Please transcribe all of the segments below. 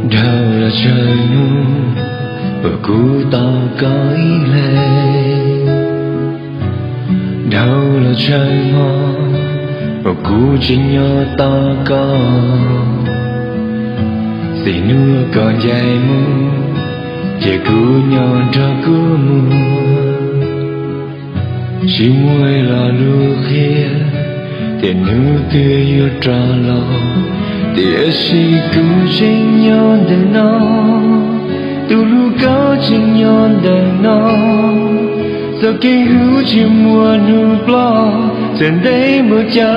Đâu là trời mù và cú tao có ý lệ. Đâu là trời mò và cú trên nhỏ ta có. Thì nữa còn dài mù chỉ cú nhỏ cho cú mùa. Chỉ muối là lúc kia thì nữa kia yêu trả lo. Thì si cú trên nhỏ đến nó từ lúc có trên nhỏ đến nó. Giờ cái hữu chỉ mùa nụ lo trên đây mưa cha.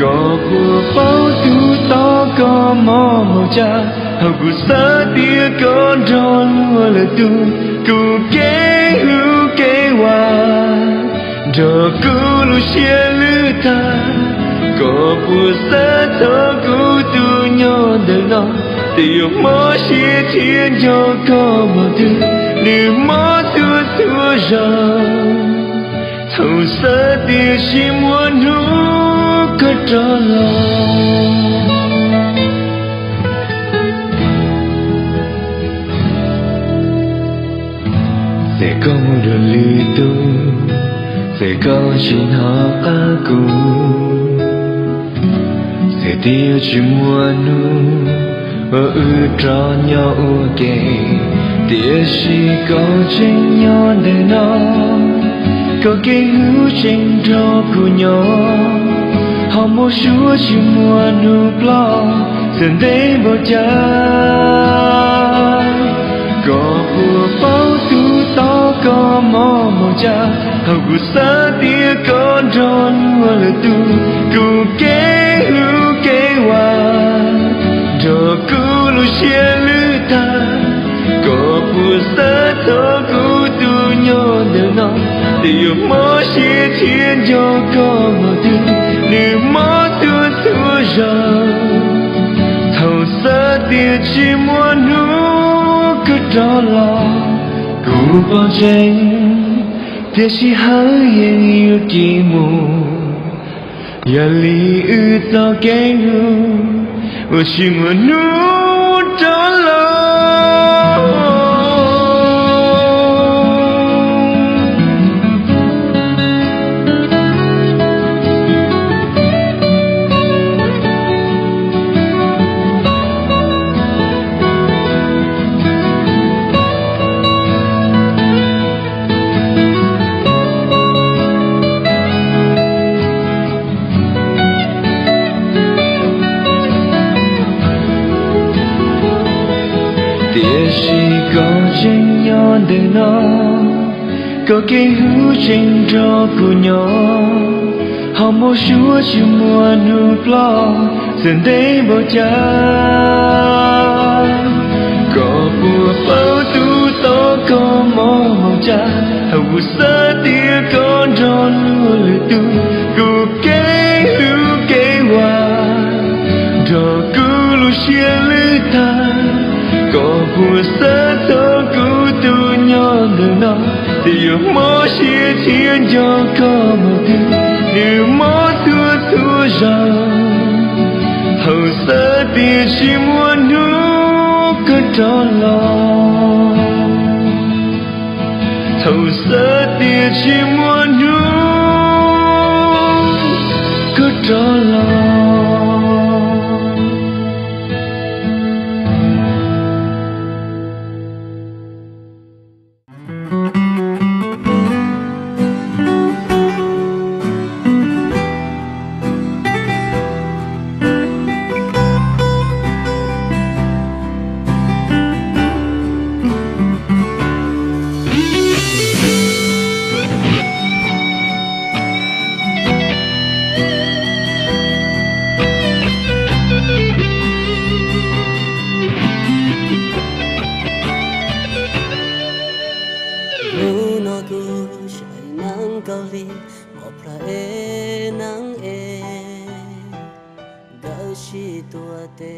Có của bao tu to có mò màu cha. Hầu của xa tia con trò lúa là tu. Cụ kế hữu kế hòa trò cụ lũ xe lư ta. Có của xa thơ cụ tu nhỏ đời nó. Tiểu mơ xe thiên cho có màu tư. Nếu mơ thua thua ra thầu xa tia chỉ muốn hú có trả lòng. Sẽ có một đường lý tu. Sẽ có chuyện họ á cụ. Sẽ tiêu chỉ muốn hú và cho nhau kề. Tiếc chỉ có trên nhau để nó. Có cái hữu trên cho của nhỏ. Họ mua chúa chỉ mua nụ lo. Dần đây bao trái. Có của bao tu to có mò màu cha. Họ của xa tia con tròn lúa là tu. Cụ kế hữu kế hòa cho cụ lũ xe lư ta. Có phù sa thơ cụ tu nhỏ đời nó. Tiểu mơ xe thiên cho có màu tư. Nếu mơ thua thua ra thầu xa tia chỉ muốn hú cứ trả lòng. Cụ bao tranh tia chỉ hơi yên yêu kỳ mù. Và lý ư tao kén hú và chỉ muốn hú trả lòng. Tiếc chỉ có trên nhỏ đời nó. Có cái hữu trên cho của nhỏ. Họ mua chúa chỉ mua nụ lo. Dần đây bao trái. Có của bao tu to có mò màu cha. Hầu của xa tia con tròn lúa là tu. Cụ kế hữu kế hòa trò cụ lũ xe lư ta. Có phù sa thơ cụ tu nhỏ đời nó. Tiểu mơ xe thiên cho có màu tư. Nếu mơ thua thua ra hầu xa tia chỉ muốn hú có trả lòng. Hầu xa tia chỉ muốn hú có trả lòng. Tua te